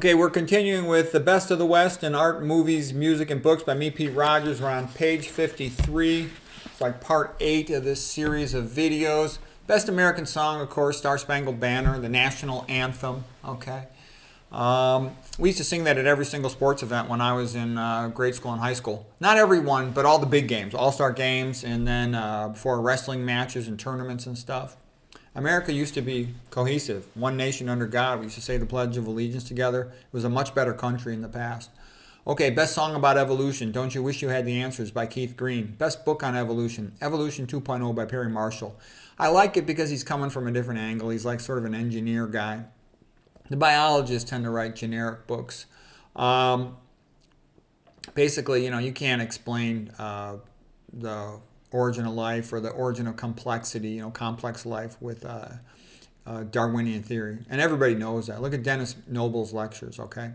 Okay, we're continuing with The Best of the West in Art, Movies, Music, and Books by me, Pete Rogers. We're on page 53. It's like part 8 of this series of videos. Best American song, of course, Star Spangled Banner, the national anthem. Okay. We used to sing that at every single sports event when I was in grade school and high school. Not every one, but all the big games, all-star games, and then before wrestling matches and tournaments and stuff. America used to be cohesive, one nation under God. We used to say the Pledge of Allegiance together. It was a much better country in the past. Okay, best song about evolution, Don't You Wish You Had the Answers by Keith Green. Best book on evolution, Evolution 2.0 by Perry Marshall. I like it because he's coming from a different angle. He's like sort of an engineer guy. The biologists tend to write generic books. Basically, you can't explain the origin of life or the origin of complexity, complex life with Darwinian theory. And everybody knows that. Look at Dennis Noble's lectures, okay?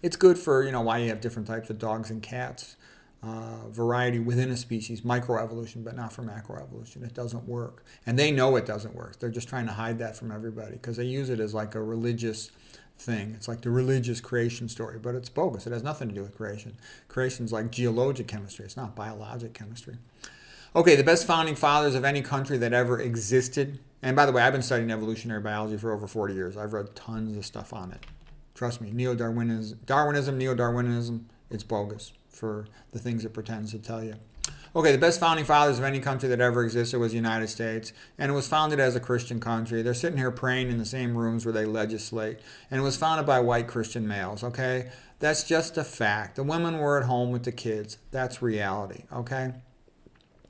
It's good for, why you have different types of dogs and cats, variety within a species, microevolution, but not for macroevolution. It doesn't work. And they know it doesn't work. They're just trying to hide that from everybody because they use it as like a religious thing. It's like the religious creation story, but it's bogus. It has nothing to do with creation. Creation's like geologic chemistry. It's not biologic chemistry. Okay, the best founding fathers of any country that ever existed. And by the way, I've been studying evolutionary biology for over 40 years. I've read tons of stuff on it. Trust me, neo-Darwinism, it's bogus for the things it pretends to tell you. Okay, the best founding fathers of any country that ever existed was the United States, and it was founded as a Christian country. They're sitting here praying in the same rooms where they legislate, and it was founded by white Christian males, okay? That's just a fact. The women were at home with the kids. That's reality, okay?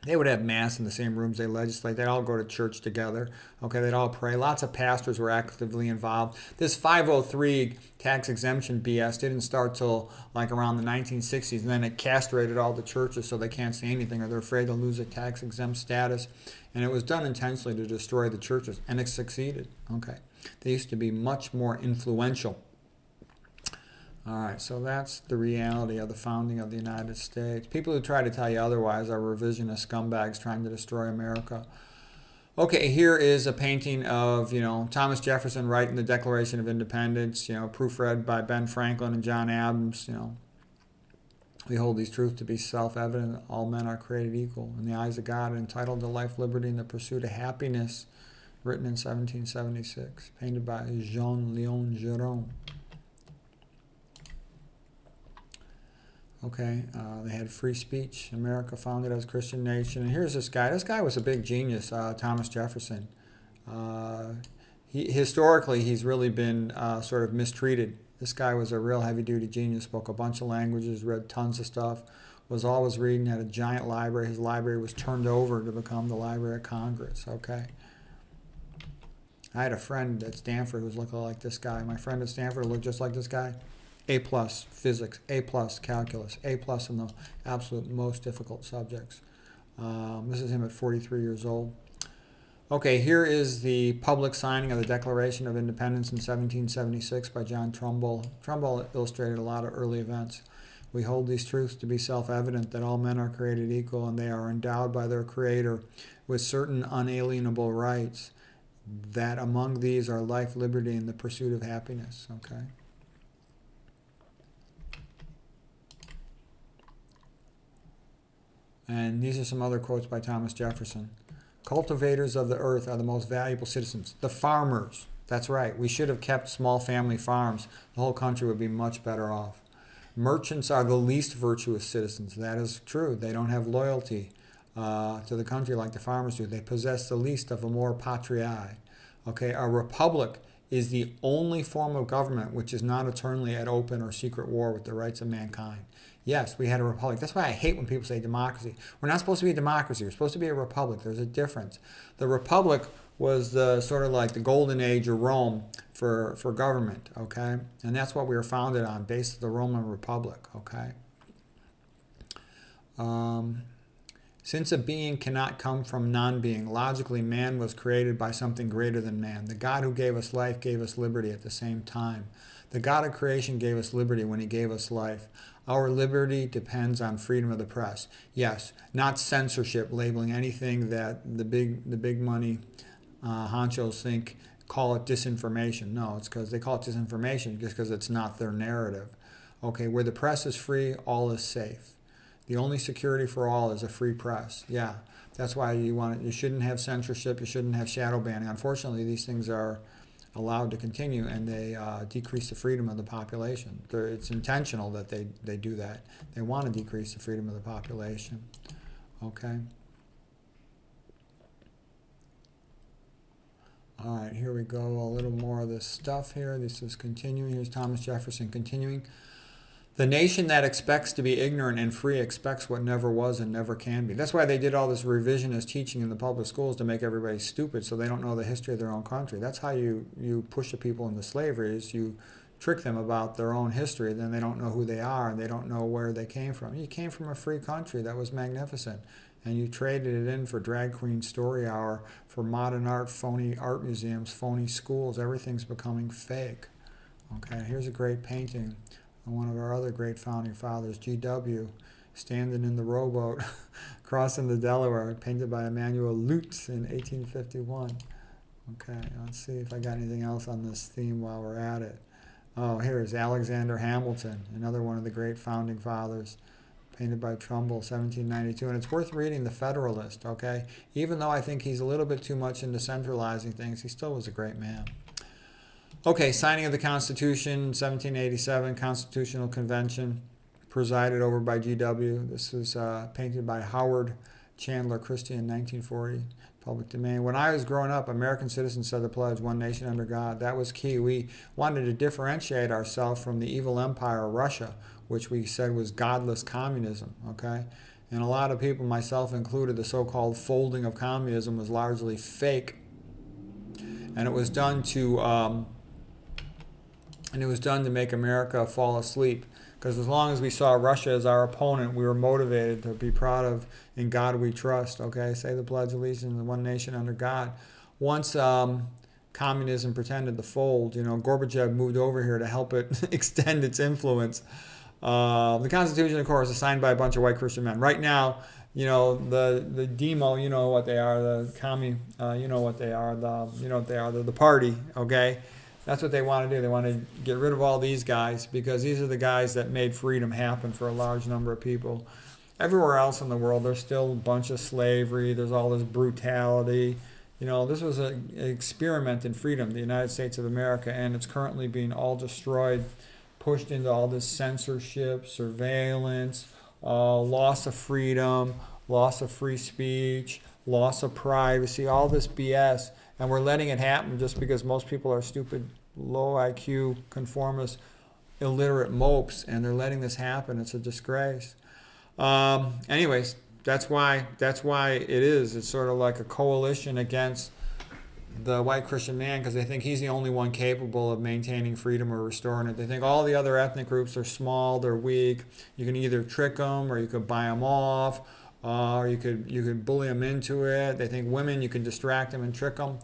They would have mass in the same rooms they legislate. They'd all go to church together. Okay, they'd all pray. Lots of pastors were actively involved. This 503 tax exemption BS didn't start till like around the 1960s, and then it castrated all the churches so they can't say anything or they're afraid they'll lose their tax exempt status. And it was done intentionally to destroy the churches, and it succeeded. Okay, they used to be much more influential. All right, so that's the reality of the founding of the United States. People who try to tell you otherwise are revisionist scumbags trying to destroy America. Okay, here is a painting of, Thomas Jefferson writing the Declaration of Independence, proofread by Ben Franklin and John Adams, We hold these truths to be self-evident that all men are created equal in the eyes of God and entitled to life, liberty, and the pursuit of happiness, written in 1776, painted by Jean-Léon Gérôme. Okay, they had free speech. America founded as a Christian nation. And here's this guy. This guy was a big genius, Thomas Jefferson. Historically, he's really been sort of mistreated. This guy was a real heavy-duty genius, spoke a bunch of languages, read tons of stuff, was always reading, had a giant library. His library was turned over to become the Library of Congress, okay? I had a friend at Stanford who was looking like this guy. My friend at Stanford looked just like this guy. A+ physics, A+ calculus, A+ in the absolute most difficult subjects. This is him at 43 years old. Okay, here is the public signing of the Declaration of Independence in 1776 by John Trumbull. Trumbull illustrated a lot of early events. We hold these truths to be self-evident that all men are created equal and they are endowed by their Creator with certain unalienable rights, that among these are life, liberty, and the pursuit of happiness. Okay. And these are some other quotes by Thomas Jefferson. Cultivators of the earth are the most valuable citizens. The farmers. That's right. We should have kept small family farms. The whole country would be much better off. Merchants are the least virtuous citizens. That is true. They don't have loyalty to the country like the farmers do. They possess the least of amor patriae. Okay, a republic is the only form of government which is not eternally at open or secret war with the rights of mankind. Yes, we had a republic. That's why I hate when people say democracy. We're not supposed to be a democracy. We're supposed to be a republic. There's a difference. The republic was the sort of like the golden age of Rome for government, okay? And that's what we were founded on, based on the Roman Republic, okay? Since a being cannot come from non-being, logically man was created by something greater than man. The God who gave us life gave us liberty at the same time. The God of creation gave us liberty when he gave us life. Our liberty depends on freedom of the press. Yes, not censorship, labeling anything that the big money honchos think call it disinformation. No, it's because they call it disinformation just because it's not their narrative. Okay, where the press is free, all is safe. The only security for all is a free press. Yeah, that's why you shouldn't have censorship, you shouldn't have shadow banning. Unfortunately, these things are allowed to continue, and they decrease the freedom of the population. It's intentional that they do that. They want to decrease the freedom of the population. Okay. All right, here we go. A little more of this stuff here. This is continuing. Here's Thomas Jefferson continuing. The nation that expects to be ignorant and free expects what never was and never can be. That's why they did all this revisionist teaching in the public schools, to make everybody stupid so they don't know the history of their own country. That's how you push the people into slavery, is you trick them about their own history. Then they don't know who they are, and they don't know where they came from. You came from a free country that was magnificent, and you traded it in for drag queen story hour, for modern art, phony art museums, phony schools. Everything's becoming fake. Okay, here's a great painting. One of our other great founding fathers, G.W., standing in the rowboat crossing the Delaware, painted by Emmanuel Lutz in 1851. Okay, let's see if I got anything else on this theme while we're at it. Oh, here's Alexander Hamilton, another one of the great founding fathers, painted by Trumbull, 1792. And it's worth reading The Federalist, okay? Even though I think he's a little bit too much into centralizing things, he still was a great man. Okay, signing of the Constitution, 1787, Constitutional Convention, presided over by G.W. This was painted by Howard Chandler Christie in 1940, public domain. When I was growing up, American citizens said the pledge, one nation under God. That was key. We wanted to differentiate ourselves from the evil empire of Russia, which we said was godless communism, okay? And a lot of people, myself included, the so-called folding of communism was largely fake. And it was done to make America fall asleep. Because as long as we saw Russia as our opponent, we were motivated to be proud of "In God We Trust." Okay, say the Pledge of Allegiance to one nation under God. Once communism pretended to fold, Gorbachev moved over here to help it extend its influence. The Constitution, of course, is signed by a bunch of white Christian men. Right now, the demo, what they are, the commie, what they are, the party, okay? That's what they want to do. They want to get rid of all these guys, because these are the guys that made freedom happen for a large number of people. Everywhere else in the world, there's still a bunch of slavery. There's all this brutality. This was an experiment in freedom, the United States of America, and it's currently being all destroyed, pushed into all this censorship, surveillance, loss of freedom, loss of free speech, loss of privacy, all this BS. And we're letting it happen just because most people are stupid, low IQ, conformist, illiterate mopes, and they're letting this happen. It's a disgrace. Anyways, that's why it is. It's sort of like a coalition against the white Christian man, because they think he's the only one capable of maintaining freedom or restoring it. They think all the other ethnic groups are small, they're weak. You can either trick them, or you could buy them off, or you could bully them into it. They think women, you can distract them and trick them.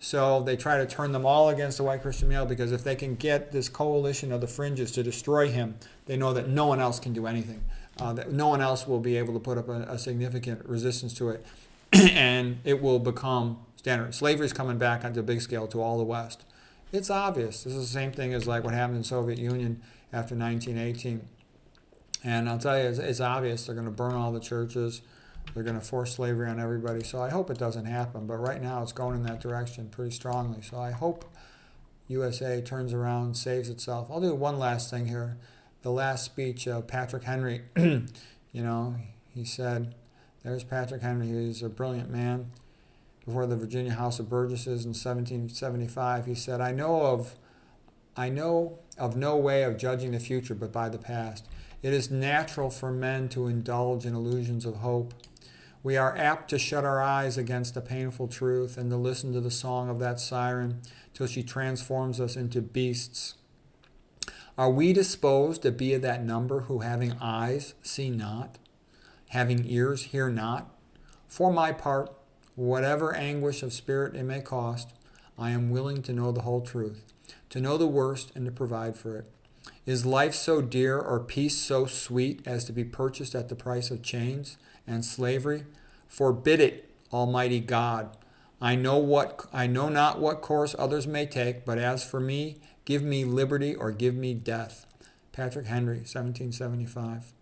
So they try to turn them all against the white Christian male, because if they can get this coalition of the fringes to destroy him, they know that no one else can do anything. That no one else will be able to put up a significant resistance to it, and it will become standard. Slavery is coming back on a big scale to all the West. It's obvious. This is the same thing as like what happened in the Soviet Union after 1918. And I'll tell you, it's obvious. They're going to burn all the churches. They're going to force slavery on everybody. So I hope it doesn't happen. But right now it's going in that direction pretty strongly. So I hope USA turns around, saves itself. I'll do one last thing here. The last speech of Patrick Henry, he said, there's Patrick Henry. He's a brilliant man. Before the Virginia House of Burgesses in 1775, he said, I know of no way of judging the future but by the past. It is natural for men to indulge in illusions of hope. We are apt to shut our eyes against the painful truth and to listen to the song of that siren till she transforms us into beasts. Are we disposed to be of that number who, having eyes, see not, having ears, hear not? For my part, whatever anguish of spirit it may cost, I am willing to know the whole truth, to know the worst and to provide for it. Is life so dear or peace so sweet as to be purchased at the price of chains and slavery? Forbid it, Almighty God. I know not what course others may take, but as for me, give me liberty or give me death. Patrick Henry, 1775.